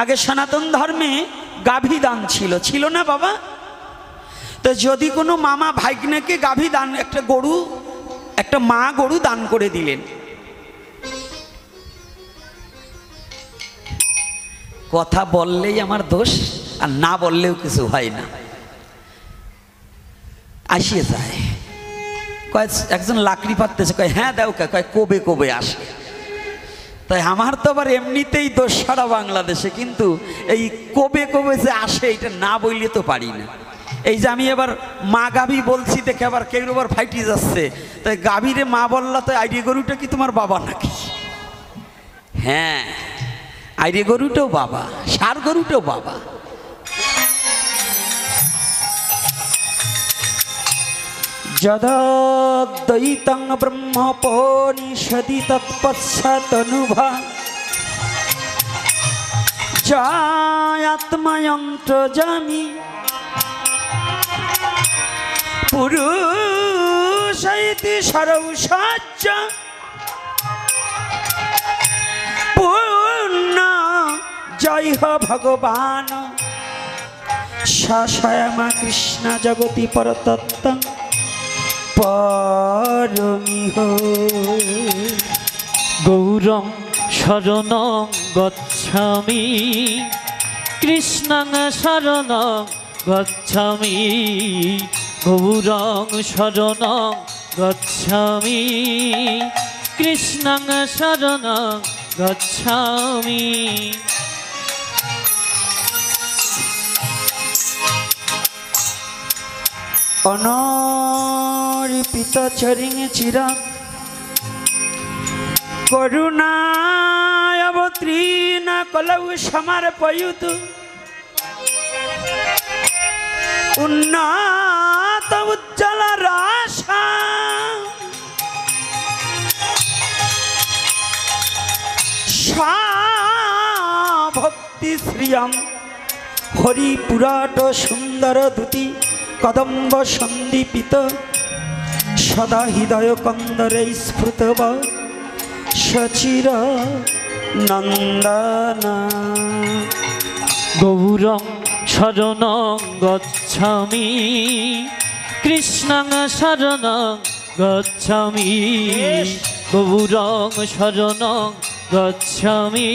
আগে সনাতন ধর্মে গাভী দান ছিল না বাবা? তো যদি কোনো মামা ভাগ্নেকে গাভী দান, একটা মা গরু দান করে দিলেন, কথা বললেই আমার দোষ, আর না বললেও কিছু হয় না, আসিয়ে যায়। কয় একজন লাকড়ি পাততেছে, কয় হ্যাঁ দাও, কয় কবে কবে আসে। তাই আমার তো আবার এমনিতেই দোষ সারা বাংলাদেশে, কিন্তু এই কবে কবে যে আসে এটা না বললে তো পারি না। এই যে আমি এবার মা গাভী বলছি দেখে আবার কেউ আবার ফাইটি যাচ্ছে, তাই গাভীরে মা বললা, তো আইডিয়া গরুটা কি তোমার বাবা নাকি? হ্যাঁ, আইডিয়া গরুটাও বাবা, ষাঁড় গরুটাও বাবা। যদ্বৈতং ব্রহ্মোপনিষদি তৎপশ্চাদনুভা যায়াত্ময়ন্ত্রজামি পুরুষৈতি সরৌষাজ্য পূর্ণ জয় হ ভগবান স্বয়ং কৃষ্ণ জগতি পরতত্ত্ব পরমিহ। গৌরং শরণং গচ্ছামি কৃষ্ণং শরণং গচ্ছামি, গৌরং শরণং গচ্ছামি কৃষ্ণং শরণং গচ্ছামি। অনরিপিত চরিং চিরা করুণায় অবতীর্ণ কলৌ সমর্পয়ুত উন্নত উজ্জ্বল রাশা ভক্তি শ্রিয়ম হরিপুরাট সুন্দর দুতি কদম্ব সন্দীপিত সদা হৃদয় কন্দরে স্ফুতব সচির নন্দন। গৌরং শরণং গচ্ছামি কৃষ্ণং শরণং গচ্ছামি, গৌরং শরণং গচ্ছামি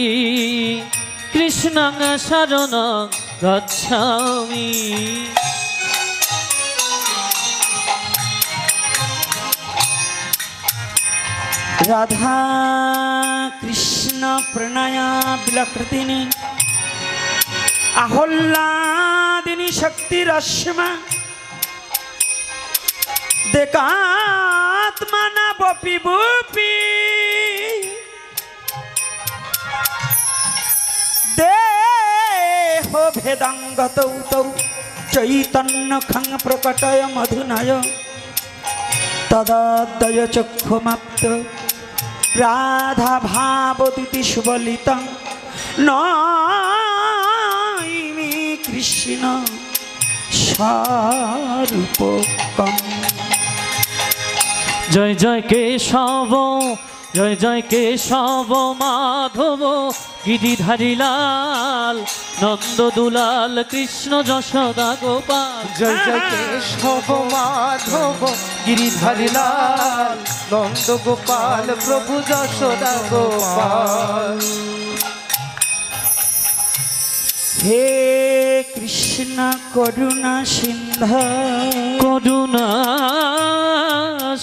কৃষ্ণং শরণং গচ্ছামি। রাধা কৃষ্ণ প্রণয় বিলকৃতিনি আহ্লাদিনী শক্তি রশ্মা দেকাত্মনা বপি বুপি দেহ ভেদাঙ্গত তৌ চৈতন্য খং প্রকটয় মধুনয় তদাদয় চক্ষুমাপ্ত রাধা ভাবদূতি সুবলিতা নমি কৃষ্ণ স্বরূপকম। জয় জয় কেশব জয় জয় কেশব মাধব গিরিধারী লাল নন্দ দুলাল কৃষ্ণ যশোদা গোপাল। জয় জয় কেশব মাধব গিরিধারী লাল নন্দ গোপাল প্রভু যশোদা গোপাল। হে কৃষ্ণ করুণা সিন্ধ করুণা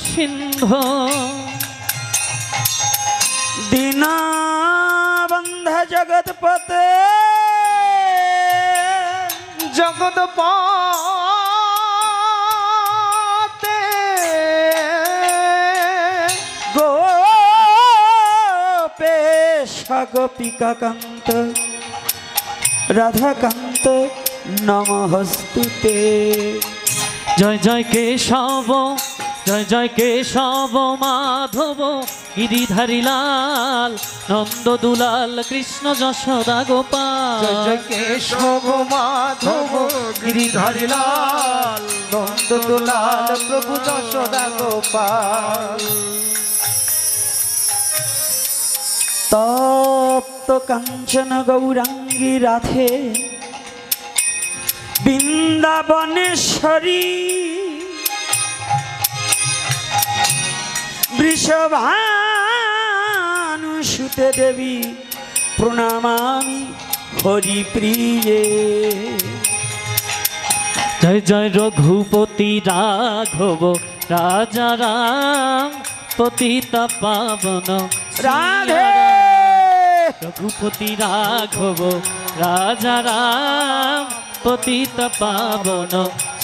সিন্ধু দীনবন্ধ জগৎপতে জগৎপতে গোপেশ গোপিকা কান্ত রাধাকান্ত নমস্তুতে। জয় জয় কেশব জয় জয় কেশব মাধব গিরিধারী লাল নন্দ দুলাল কৃষ্ণ যশোদা গোপাল। জয় জয় কেশব মাধব গিরিধারী লাল নন্দ দুলাল প্রভু যশোদা গোপাল। তপ তপ্ত কাঞ্চন গৌরাঙ্গী রাধে বৃন্দাবনেশ্বরী বৃষভানুসুতে দেবী প্রণামামি হরিপ্রিয়ে। জয় জয় রঘুপতি রাঘব রাজা রাম পতিত পাবন রাধে রঘুপতি রাঘব রাজা রাম পতিত পাবন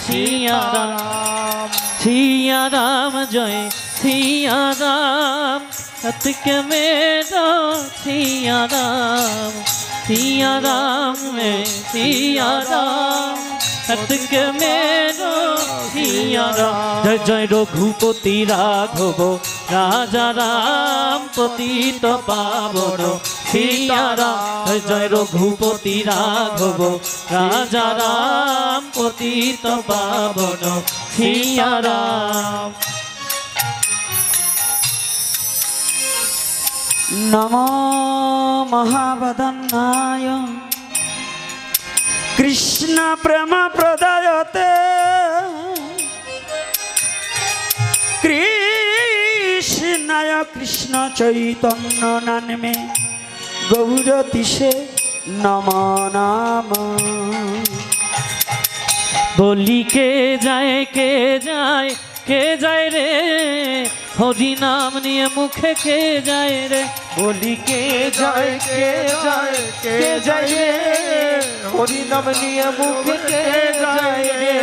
সিয়া রাম সিয়া রাম জয় সিয়া রাম সতক মেরা সিয়া রাম में सिया राम सतक मेरो सिया राम। जय जय रघुपति राघव राजा राम पतित पावन सिया राम। जय जय रघुपति राघव राजा राम पतित पावन सिया राम। नमो महावदन्नाय कृष्ण प्रेम प्रदायते कृष्णाय कृष्ण चैतन्य नामे गौरतिशे नमो नमः। बोली के जाए रे हरि नाम निये मुखे के जाए रे बोली के जाए रे हरि नाम निये मुख के जाए रे।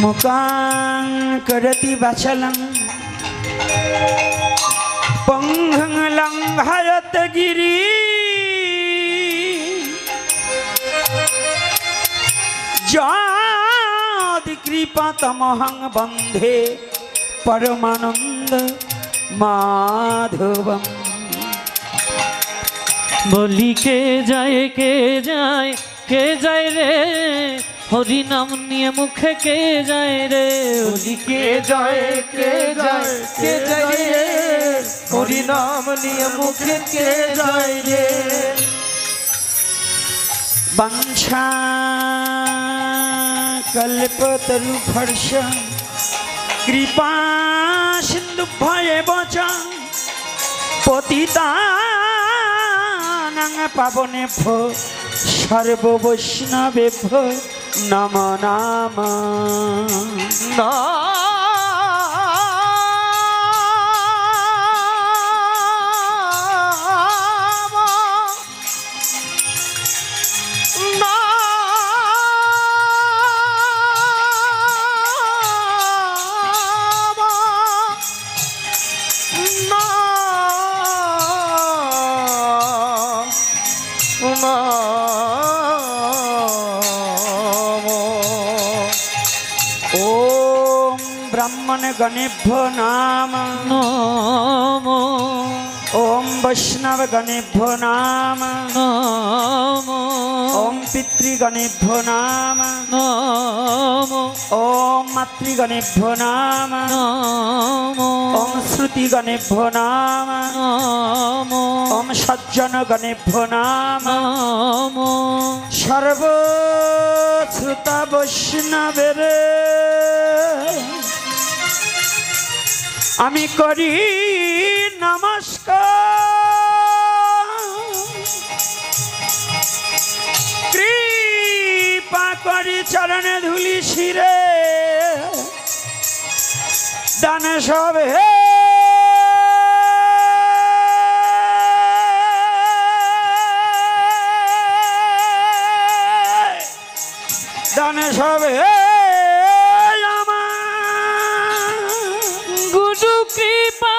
मुकां करति वाचलं पंघं लंघयत गिरि जादि कृपा तमहं बंधे परमानंद माधवम। बोली के जाए रे हरि नाम निये मुखे के जाए रे बोली के जाए रे हरि नाम निये मुख के जाए रे। वंशा कल्पतरुभर्ष कृपा सिन्धुभ्येव च पतितानां पावनेभ्यो सर्ववैष्णवेभ्यो नमो नमः। ब्राह्मण गणेभ्यो नाम नमो ओम वैष्णव गणेभ्यो नाम नमो ओम पितृगणेभ्यो नाम नमो ओम मातृगणेभ्यो नाम नमो ओम श्रुतिगणेभ्यो नाम नमो ओम सज्जन गणेभ्यो नाम नमो सर्व श्रुता वैष्णवेरे आमी करी नमस्कार। कृपा करी चरण धूलि शिरे दान सब हे दान सब हे गुरु कृपा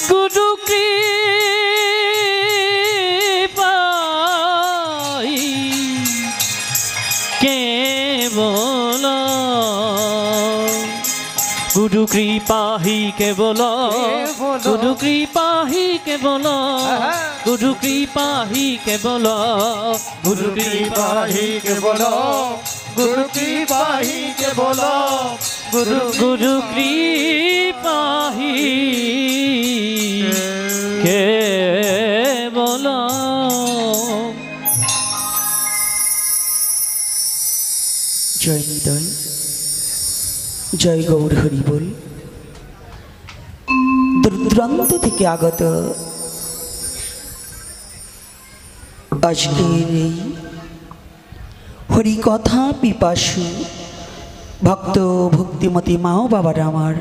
गुरु कृपा কৃপা হি কেবল, গুরু কৃপা হি কেবল, গুরু কৃপা হি কেবল, গুরু কৃপা হি কেবল, গুরু কৃপা হি কেবল, গুরু গুরু কৃপা হি কেবল। জয় নিদয়, জয় গৌর হরি বল। দূরান্ত থেকে আগত আজকের এই হরিকথা পিপাসু ভক্ত ভক্তিমতী মা ও বাবারা আমার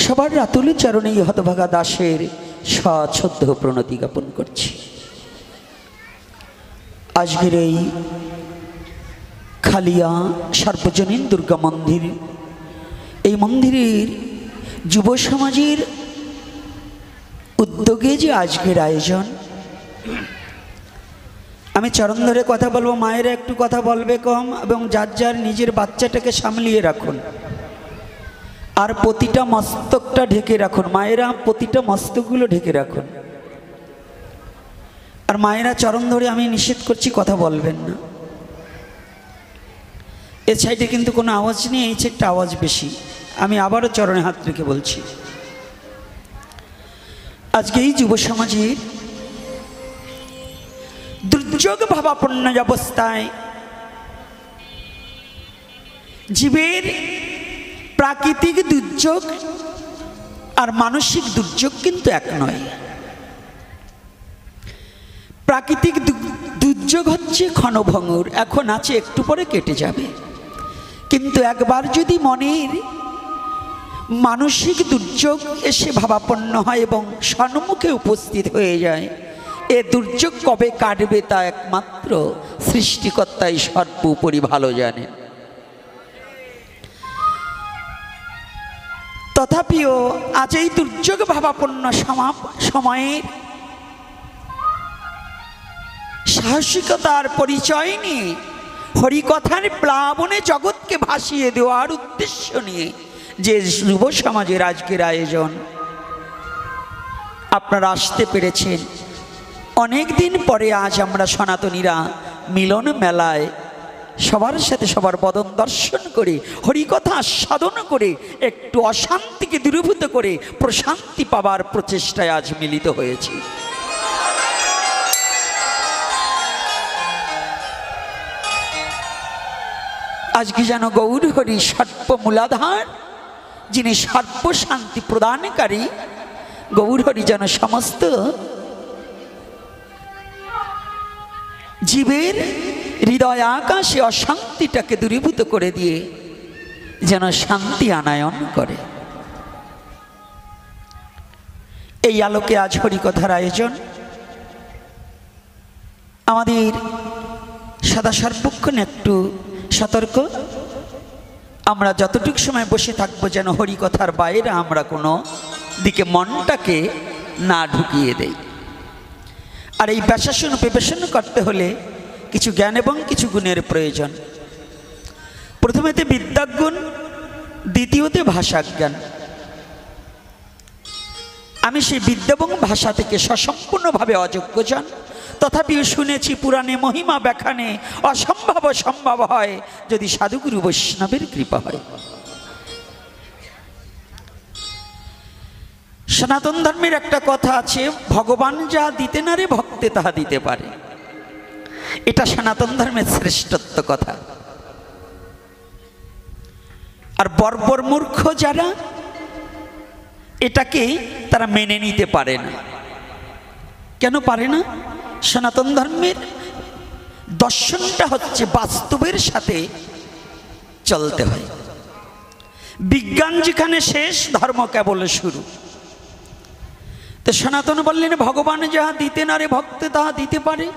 সবার রাতুল চরণে হতভাগা দাসের সশ্রদ্ধ প্রণতি জ্ঞাপন করছি। আজকের এই খালিয়া সার্বজনীন দুর্গা মন্দির, এই মন্দিরের যুব সমাজের উদ্যোগে যে আজকের আয়োজন, আমি চরণ ধরে কথা বলবো, মায়েরা একটু কথা বলবে কম এবং যার যার নিজের বাচ্চাটাকে সামলিয়ে রাখুন, আর প্রতিটা মস্তকটা ঢেকে রাখুন। মায়েরা প্রতিটা মস্তকগুলো ঢেকে রাখুন। আর মায়েরা চরণ ধরে আমি নিষেধ করছি কথা বলবেন না। এ সাইডে কিন্তু কোনো আওয়াজ নেই, এই সাইডটা আওয়াজ বেশি। আমি আবারও চরণে হাত রেখে বলছি, আজকে এই যুব সমাজের দুর্যোগ ভাবাপন্ন অবস্থায় জীবের প্রাকৃতিক দুর্যোগ আর মানসিক দুর্যোগ কিন্তু এক নয়। প্রাকৃতিক দুর্যোগ হচ্ছে ক্ষণভঙ্গুর, এখন আছে একটু পরে কেটে যাবে। কিন্তু একবার যদি মনের মানসিক দুর্যোগ এসে ভাবাপন্ন হয় এবং সম্মুখে উপস্থিত হয়ে যায়, এ দুর্যোগ কবে কাটবে তা একমাত্র সৃষ্টিকর্তাই সর্বোপরি ভালো জানেন। তথাপিও আজ এই দুর্যোগ ভাবাপন্ন সময়ের সাহসিকতার পরিচয় নিয়ে হরিকথার প্লাবনে জগৎকে ভাসিয়ে দেওয়ার উদ্দেশ্য নিয়ে যে যুব সমাজের আজকের আয়োজন, আপনারা আসতে পেরেছেন। অনেক দিন পরে আজ আমরা সনাতনীরা মিলন মেলায় সবার সাথে সবার বদন দর্শন করে হরিকথা আস্বাদন করে একটু অশান্তিকে দূরীভূত করে প্রশান্তি পাবার প্রচেষ্টায় আজ মিলিত হয়েছি। আজকে যেন গৌর হরি সর্বমূলাধার, যিনি সর্বশান্তি প্রদানকারী, গৌর হরি যেন সমস্ত জীবের হৃদয় আকাশে অশান্তিটাকে দূরীভূত করে দিয়ে যেন শান্তি আনায়ন করে। এই আলোকে আজ হরিকথার আয়োজন। আমাদের সদা সর্বক্ষণ একটু সতর্ক, আমরা যতটুকু সময় বসে থাকবো যেন হরিকথার বাইরে আমরা কোনো দিকে মনটাকে না ঢুকিয়ে দেই। আর এই ব্যাসাসন বিবেচন করতে হলে কিছু জ্ঞান এবং কিছু গুণের প্রয়োজন। প্রথমেতে বিদ্যাগুণ, দ্বিতীয়তে ভাষাজ্ঞান। আমি সেই বিদ্যা এবং ভাষা থেকে সসম্পূর্ণভাবে অযোগ্যজন, তথাপিও শুনেছি পুরাণে মহিমা ব্যাখ্যানে অসম্ভব সম্ভব হয় যদি সাধুগুরু বৈষ্ণবের কৃপা হয়। সনাতন ধর্মের একটা কথা আছে, ভগবান যা দিতে না রে ভক্তে তাহা দিতে পারে। এটা সনাতন ধর্মের শ্রেষ্ঠত্ব কথা। আর বর্বর মূর্খ যারা, এটাকে তারা মেনে নিতে পারে না। কেন পারে না? সনাতন ধর্মের দর্শনটা হচ্ছে বাস্তবের সাথে চলতে হয়। বিজ্ঞান যেখানে শেষ, ধর্ম কেবল শুরু। তো সনাতন বললেন ভগবান যাহা দিতে না রে ভক্তে তাহা দিতে পারে।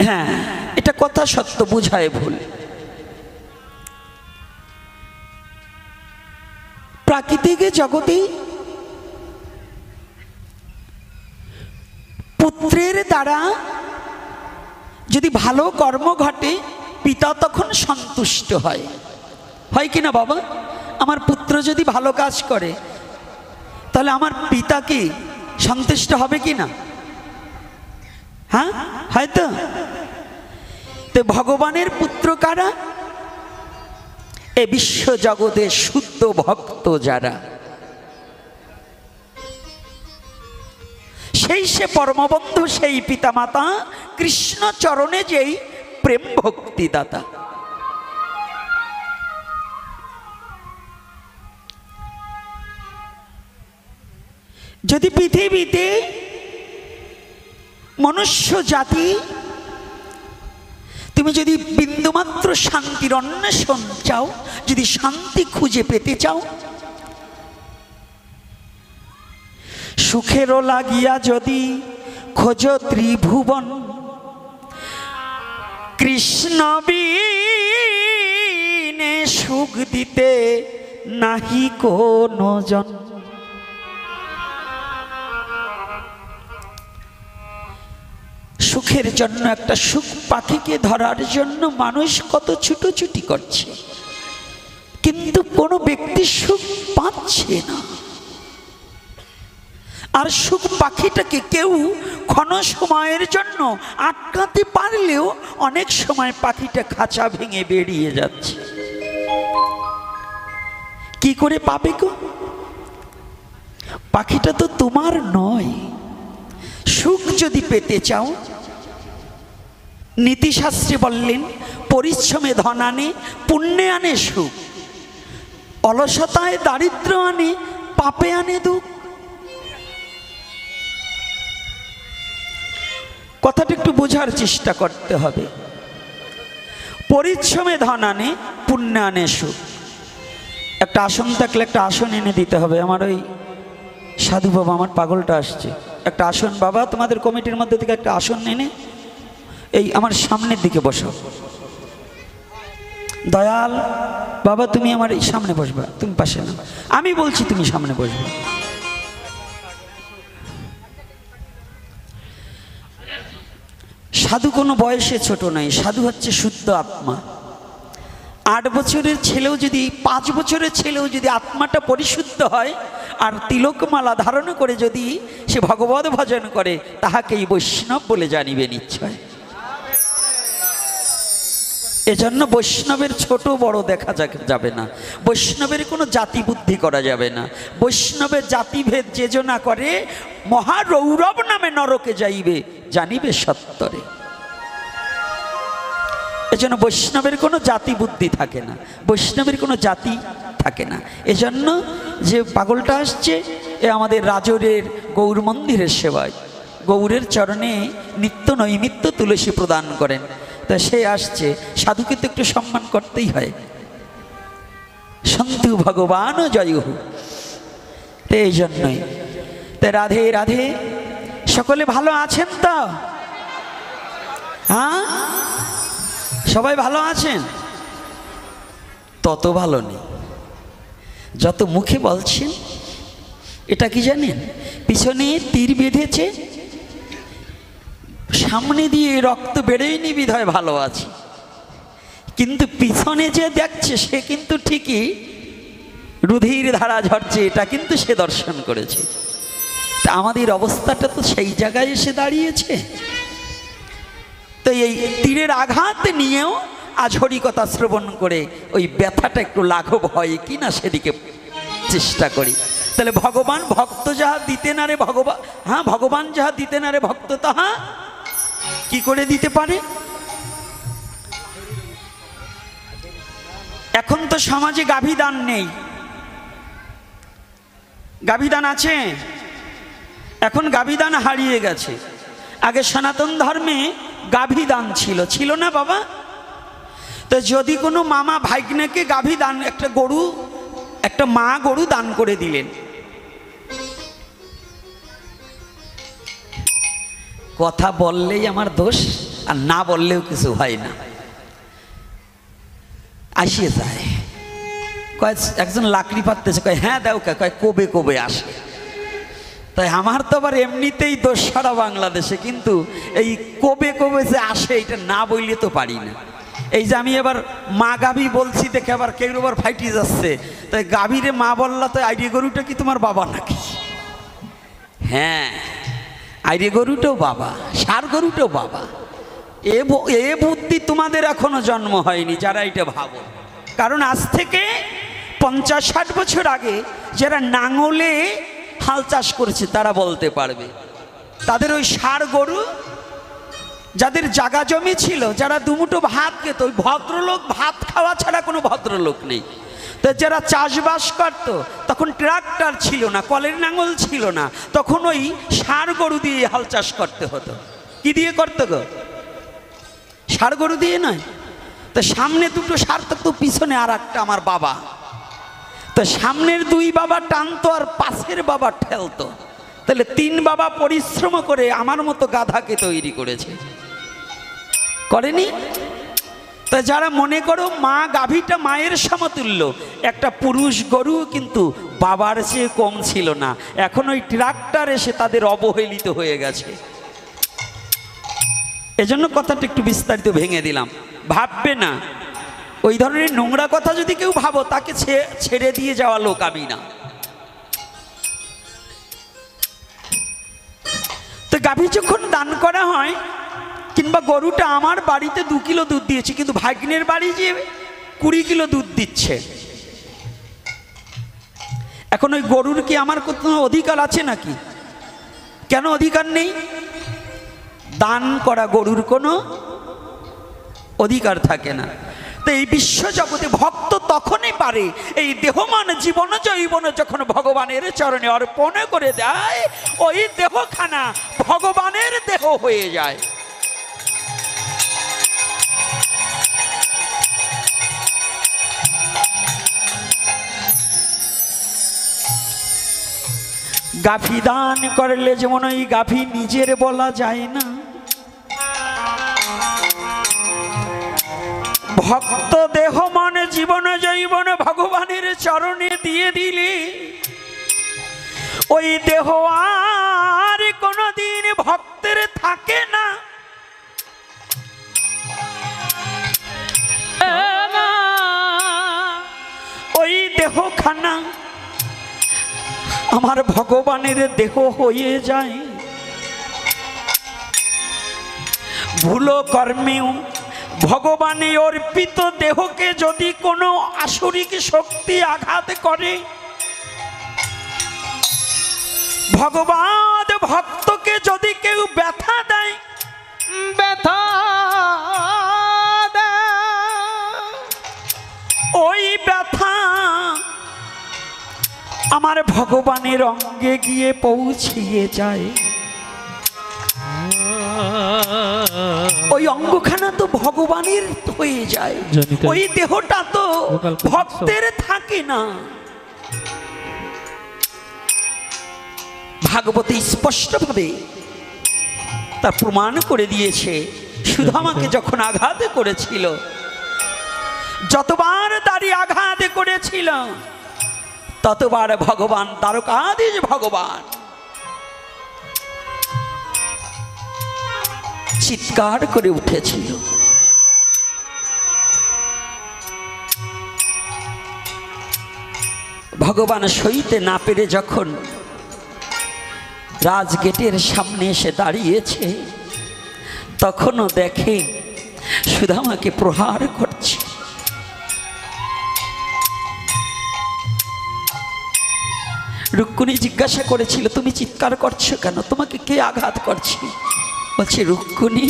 হ্যাঁ, এটা কথা সত্য, বুঝায় ভুল। প্রাকৃতিক জগতে পুত্রের দ্বারা যদি ভালো কর্ম ঘটে, পিতা তখন সন্তুষ্ট হয়। হয় কি না বাবা? আমার পুত্র যদি ভালো কাজ করে তাহলে আমার পিতা কি সন্তুষ্ট হবে কি না? হ্যাঁ, হয়তো। তো ভগবানের পুত্র কারা? এ বিশ্ব জগতে শুদ্ধ ভক্ত যারা, সেই সে পরমবন্ধু, সেই পিতামাতা কৃষ্ণ চরণে যেই প্রেম ভক্তি দাতা। যদি পৃথিবীতে মনুষ্য জাতি তুমি যদি বিন্দুমাত্র শান্তির অন্বেষণ চাও, যদি শান্তি খুঁজে পেতে চাও, সুখেরও লাগিয়া যদি খোঁজ ত্রিভুবন, কৃষ্ণ বিনে সুখ দিতে নাহি কোনো জন। সুখের জন্য, একটা সুখ পাখিকে ধরার জন্য মানুষ কত ছুটোছুটি করছে, কিন্তু কোনো ব্যক্তি সুখ পাচ্ছে না। আর সুখ পাখিটাকে কেউ ক্ষণ সময়ের জন্য আটকাতে পারলেও অনেক সময় পাখিটা খাঁচা ভেঙে বেরিয়ে যাচ্ছে। কি করে পাবে গো? পাখিটা তো তোমার নয়। সুখ যদি পেতে চাও, নীতিশাস্ত্রে বললেন পরিশ্রমে ধন আনে, পুণ্যে আনে সুখ, অলসতায় দারিদ্র আনে, পাপে আনে দুঃখ। কথাটা একটু বোঝার চেষ্টা করতে হবে। পরিশ্রমে ধন আনে, পুণ্যে আনে সুখ। একটা আসন থাকলে একটা আসন এনে দিতে হবে। আমার ওই সাধু বাবা, আমার পাগলটা আসছে, একটা আসন বাবা তোমাদের কমিটির মধ্যে থেকে একটা আসন এনে এই আমার সামনের দিকে বসো। দয়াল বাবা, তুমি আমার এই সামনে বসবা, তুমি পাশে না, আমি বলছি তুমি সামনে বসবে। সাধু কোনো বয়সে ছোট নয়, সাধু হচ্ছে শুদ্ধ আত্মা। 8 বছরের ছেলেও যদি, 5 বছরের ছেলেও যদি আত্মাটা পরিশুদ্ধ হয় আর তিলকমালা ধারণ করে যদি সে ভগবত ভজন করে, তাহাকেই বৈষ্ণব বলে জানিবে নিশ্চয়। এজন্য বৈষ্ণবের ছোট বড় দেখা যাবে না, বৈষ্ণবের কোনো জাতি বুদ্ধি করা যাবে না। বৈষ্ণবের জাতিভেদ যেজনা করে, মহারৌরব নামে নরকে যাইবে জানিবে সত্তরে। এজন্য বৈষ্ণবের কোনো জাতি বুদ্ধি থাকে না, বৈষ্ণবের কোনো জাতি থাকে না। এজন্য যে পাগলটা আসছে, এ আমাদের রাজরের গৌর মন্দিরের সেবায়, গৌরের চরণে নিত্য নৈমিত্য তুলসী প্রদান করেন। তা সে আসছে, সাধুকে তো একটু সম্মান করতেই হয়। সন্তু ভগবান জয় হু। এই জন্যই তা রাধে রাধে। সকলে ভালো আছেন তো? হ্যাঁ, সবাই ভালো আছেন? তত ভালো নেই যত মুখে বলছেন। এটা কি জানেন? পিছনে তীর বেঁধেছে, সামনে দিয়ে রক্ত বেরোয়নি বিধায় ভালো আছে, কিন্তু পিছনে যে দেখছে সে কিন্তু ঠিকই রুধির ধারা ঝরছে, এটা কিন্তু সে দর্শন করেছে। তা আমাদের অবস্থাটা তো সেই জায়গায় এসে দাঁড়িয়েছে। তো এই তীরের আঘাত নিয়েও আজ হরিকথা শ্রবণ করে ওই ব্যথাটা একটু লাঘব হয় কি না সেদিকে চেষ্টা করি। তাহলে ভগবান ভক্ত যাহা দিতে না রে ভগবান, হ্যাঁ, ভগবান যাহা দিতে না রে ভক্ত তাহা কি করে দিতে পারে? এখন তো সমাজে গাভীদান নেই। গাভীদান আছে? এখন গাভীদান হারিয়ে গেছে। আগে সনাতন ধর্মে গাভীদান ছিল, ছিল না বাবা? তো যদি কোনো মামা ভাগ্নেকে গাভী দান, একটা গরু, একটা মা গরু দান করে দিলেন, কথা বললেই আমার দোষ, আর না বললেও কিছু হয় না, আসিয়ে যায়। কয় একজন লাকড়ি পাততেছে, কয় হ্যাঁ দাও, কয় কবে কবে আসে। তাই আমার তো আবার এমনিতেই দোষ সারা বাংলাদেশে, কিন্তু এই কবে কবে যে আসে এটা না বললে তো পারি না। এই যে আমি এবার মা গাভী বলছি দেখে আবার কেউ আবার ফাইটি যাচ্ছে, তাই গাভীরে মা বললা তো আইডিয়া গরুটা কি তোমার বাবা নাকি? হ্যাঁ, আইডিয়া গরুটাও বাবা, ষাঁড় গরুটাও বাবা। এ বুদ্ধি তোমাদের এখনো জন্ম হয়নি যারা এটা ভাবো। কারণ আজ থেকে 50-60 বছর আগে যারা নাঙলে হাল চাষ করেছে তারা বলতে পারবে, তাদের ওই ষাঁড় গরু, যাদের জায়গা জমি ছিল, যারা দুমুঠো ভাত খেত, ওই ভদ্রলোক ভাত খাওয়া ছাড়া কোনো ভদ্রলোক নেই। তো যারা চাষবাস করত তখন ট্রাক্টর ছিল না, কলের নাঙল ছিল না, তখন ওই ষাঁড় গরু দিয়ে হাল চাষ করতে হতো। কি দিয়ে করতো গো? ষাঁড় গরু দিয়ে নয়। তো সামনে দুটো ষাঁড় থাকতো, পিছনে আর একটা আমার বাবা। তো সামনের 2 বাবা টানতো আর পাশের বাবা ঠেলতো। তাহলে 3 বাবা পরিশ্রম করে আমার মতো গাধাকে তৈরি করেছে, করেনি? তা যারা মনে করো মা গাভীটা মায়ের সমতুল্য, একটা পুরুষ গরু কিন্তু বাবার চেয়ে কম ছিল না। এখন ওই ট্রাক্টর এসে তাদের অবহেলিত হয়ে গেছে। এজন্য কথাটা একটু বিস্তারিত ভেঙে দিলাম, ভাববে না। ওই ধরনের নোংরা কথা যদি কেউ ভাবো, তাকে ছেড়ে দিয়ে যাওয়া লোক আমি না। তো গাভী যখন দান করা হয়, কিংবা গরুটা আমার বাড়িতে 2 কিলো দুধ দিয়েছে, কিন্তু ভাগ্নের বাড়ি যে 20 কিলো দুধ দিচ্ছে, এখন ওই গরুর কি আমার কোনো অধিকার আছে নাকি? কেন অধিকার নেই? দান করা গরুর কোনো অধিকার থাকে না। তো এই বিশ্ব জগতে ভক্ত তখনই পারে এই দেহমান জীবন জৈবন যখন ভগবানের চরণে অর্পণ করে দেয়, ওই দেহখানা ভগবানের দেহ হয়ে যায়। গাভী দান করলে যেমন ওই গাভী নিজের বলা যায় না, ভক্ত দেহ মন জীবন জৈবন ভগবানের চরণে দিয়ে দিলে ওই দেহ আর কোনদিন ভক্তের থাকে না। ওই দেহখানা আমার ভগবানের দেহ হয়ে যায়। ভুল কর্মেও ভগবানে অর্পিত দেহকে যদি কোনো আসরিক শক্তি আঘাত করে, ভগবান ভক্তকে যদি কেউ ব্যথা দেয়, ওই ব্যথা আমার ভগবানের অঙ্গে গিয়ে পৌঁছিয়ে যায়। ওই অঙ্গখানা তো ভগবানের হয়ে যায়, ওই দেহটা তো ভক্তের থাকে না। ভাগবতে স্পষ্টভাবে তা প্রমাণ করে দিয়েছে। সুদামাকে যখন আঘাত করেছিল, যতবার দাড়ি আঘাত করেছিল, ততবার ভগবান দ্বারকাধীশ ভগবান চিৎকার করে উঠেছিল। ভগবান সইতে না পেরে যখন রাজগেটের সামনে এসে দাঁড়িয়েছে, তখনও দেখে সুদামাকে প্রহার করছে। রুক্মিণী জিজ্ঞাসা করেছিল, তুমি চিৎকার করছো কেন? তোমাকে কে আঘাত করছে? বলছে, রুক্মিণী,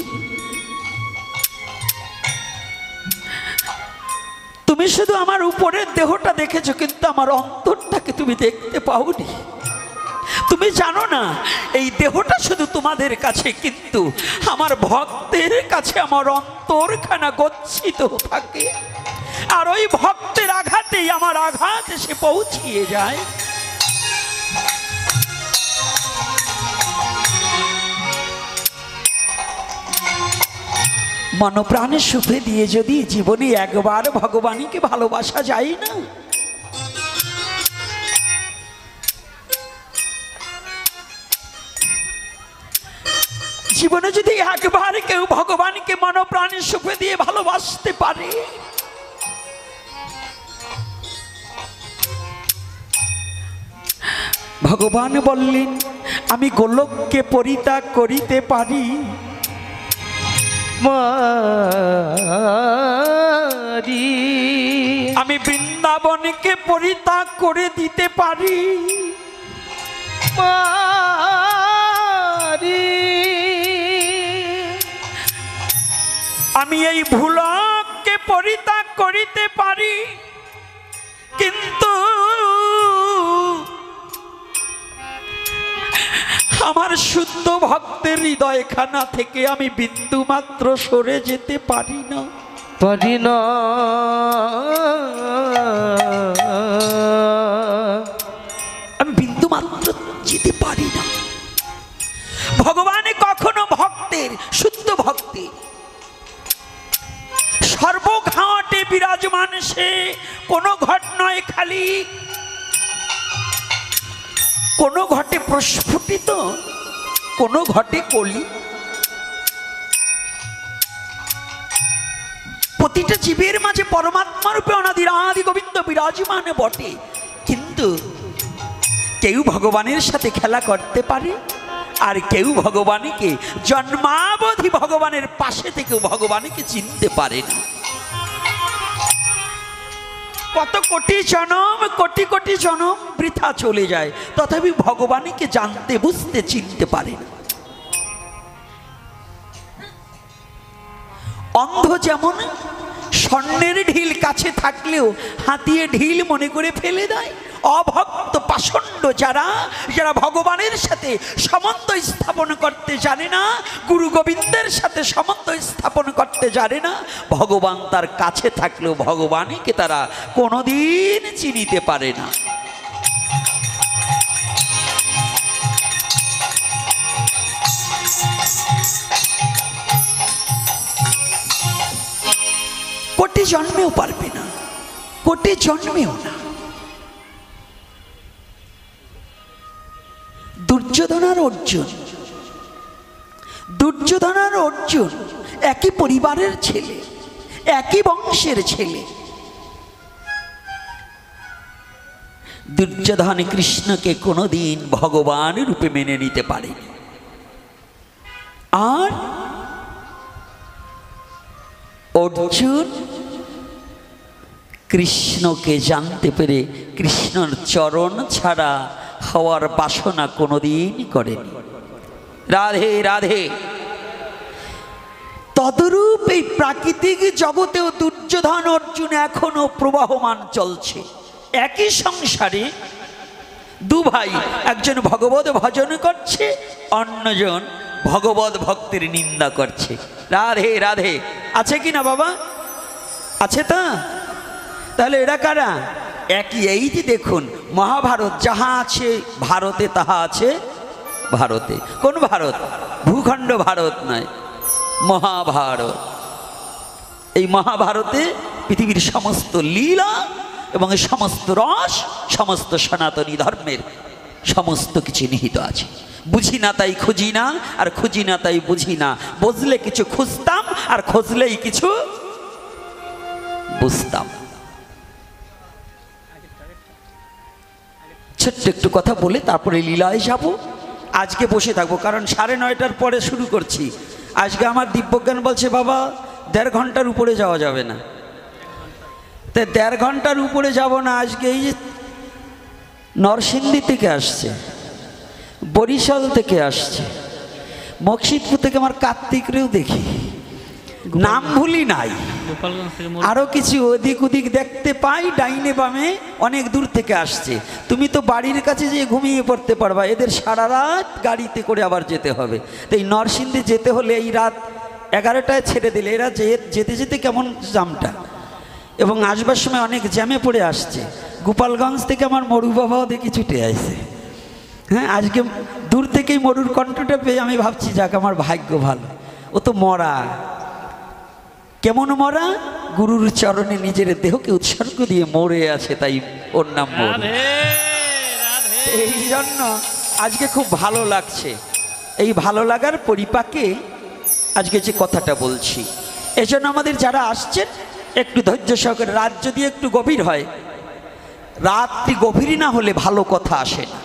তুমি শুধু আমার উপরের দেহটা দেখেছো, কিন্তু আমার অন্তরটাকে তুমি দেখতে পাওনি। তুমি জানো না এই দেহটা শুধু তোমাদের কাছে, কিন্তু আমার ভক্তের কাছে আমার অন্তরখানা গচ্ছিত থাকে, আর ওই ভক্তের আঘাতেই আমার আঘাত এসে পৌঁছিয়ে যায়। মনপ্রাণে সুখে দিয়ে যদি জীবনে একবার ভগবানকে ভালোবাসা যায় না, জীবনে যদি একবার কেউ ভগবানকে মনপ্রাণে সুখে দিয়ে ভালোবাসতে পারে, ভগবান বললেন আমি গোলককে পরিত্যাগ করিতে পারি, মারি আমি বৃন্দাবনকে পরিত্যাগ করে দিতে পারি, মারি আমি এই ভুলককে পরিত্যাগ করিতে পারি, কিন্তু আমার শুদ্ধ ভক্তের হৃদয়খানা থেকে আমি বিন্দু মাত্র সরে যেতে পারি না, পারি না। আমি বিন্দু মাত্র যেতে পারি না। ভগবান কখনো ভক্তের, শুদ্ধ ভক্তের সর্বঘাটে বিরাজমান, সে কোনো ঘট নয় খালি, কোনো ঘটে প্রস্ফুটিত, কোনো ঘটে কলি। প্রতিটা জীবের মাঝে পরমাত্মা রূপে অনাদির আদি গোবিন্দ বিরাজমান বটে, কিন্তু কেউ ভগবানের সাথে খেলা করতে পারে, আর কেউ ভগবানকে জন্মাবধি ভগবানের পাশে থেকেও ভগবানকে চিনতে পারে না। কত কোটি জনম, কোটি কোটি জনম বৃথা চলে যায়, তথাপি ভগবানকে জানতে, বুঝতে, চিনতে পারে না। অন্ধ যেমন স্বর্ণের ঢিল কাছে থাকলেও হাতিয়ে ঢিল মনে করে ফেলে দেয়, অভক্ত পাষণ্ড যারা, যারা ভগবানের সাথে সম্বন্ধ স্থাপন করতে জানে না, গুরু গোবিন্দের সাথে সম্বন্ধ স্থাপন করতে জানে না, ভগবান তার কাছে থাকলেও ভগবানকে তারা কোনোদিন চিনিতে পারে না। কোটি জন্মেও পারবে না, কোটি জন্মেও না। দুর্যোধন আর অর্জুন, দুর্যোধন আর অর্জুন একই পরিবারের ছেলে, একই বংশের ছেলে। দুর্যোধন কৃষ্ণকে কোনোদিন ভগবান রূপে মেনে নিতে পারেনি, আর অর্জুন কৃষ্ণকে জানতে পেরে কৃষ্ণর চরণ ছাড়া হওয়ার বাসনা কোনোদিন করেনি। রাধে রাধে। তদরূপ এই প্রাকৃতিক জগতেও দুর্যোধন অর্জুন এখনো প্রবাহমান চলছে। একই সংসারে দু ভাই, একজন ভগবত ভজন করছে, অন্যজন ভগবত ভক্তের নিন্দা করছে। রাধে রাধে। আছে কি না বাবা? আছে তো? তাহলে এরা কারা? একই। এই যে দেখুন, মহাভারত যাহা আছে ভারতে তাহা আছে ভারতে। কোন ভারত? ভূখণ্ড ভারত নয়, মহাভারত। এই মহাভারতে পৃথিবীর সমস্ত লীলা এবং সমস্ত রস, সমস্ত সনাতনী ধর্মের সমস্ত কিছু নিহিত আছে। বুঝি না তাই খুঁজি না, আর খুঁজি না তাই বুঝি না। বুঝলে কিছু খুঁজতাম, আর খুঁজলেই কিছু বুঝতাম। ছোট্ট একটু কথা বলে তারপরে লীলায় যাব। আজকে বসে থাকবো, কারণ 9:30টার পরে শুরু করছি। আজকে আমার দিব্যজ্ঞান বলছে বাবা 1.5 ঘন্টার উপরে যাওয়া যাবে না। তো 1.5 ঘন্টার উপরে যাব না। আজকে এই যে নরসিংদী থেকে আসছে, বরিশাল থেকে আসছে, মকসিদপুর থেকে আমার কার্তিকরেও দেখি, নাম ভুলি নাই, আরো কিছু ওদিক ওদিক দেখতে পাই, ডাইনে বামে অনেক দূর থেকে আসছে। তুমি তো বাড়ির কাছে যেয়ে ঘুমিয়ে পড়তে পারবা, এদের সারা রাত গাড়িতে করে আবার যেতে হবে। তো এই নরসিংদী যেতে হলে এই রাত 11টায় ছেড়ে দিলে এরা যেতে যেতে কেমন জামটা, এবং আসবার সময় অনেক জ্যামে পড়ে আসছে। গোপালগঞ্জ থেকে আমার মরু বাবাও দেখি ছুটে আসছে। হ্যাঁ, আজকে দূর থেকেই মরুর কণ্ঠটা পেয়ে আমি ভাবছি যাক আমার ভাগ্য ভালো। ও তো মরা, কেমন মরা? গুরুর চরণে নিজের দেহকে উৎসর্গ দিয়ে মরে আছে, তাই ওর নাম মরু। এই জন্য আজকে খুব ভালো লাগছে। এই ভালো লাগার পরিপাকে আজকে যে কথাটা বলছি, এজন্য আমাদের যারা আসছেন একটু ধৈর্য সহকারে, রাত যদি একটু গভীর হয়, রাত্রি গভীর না হলে ভালো কথা আসে না।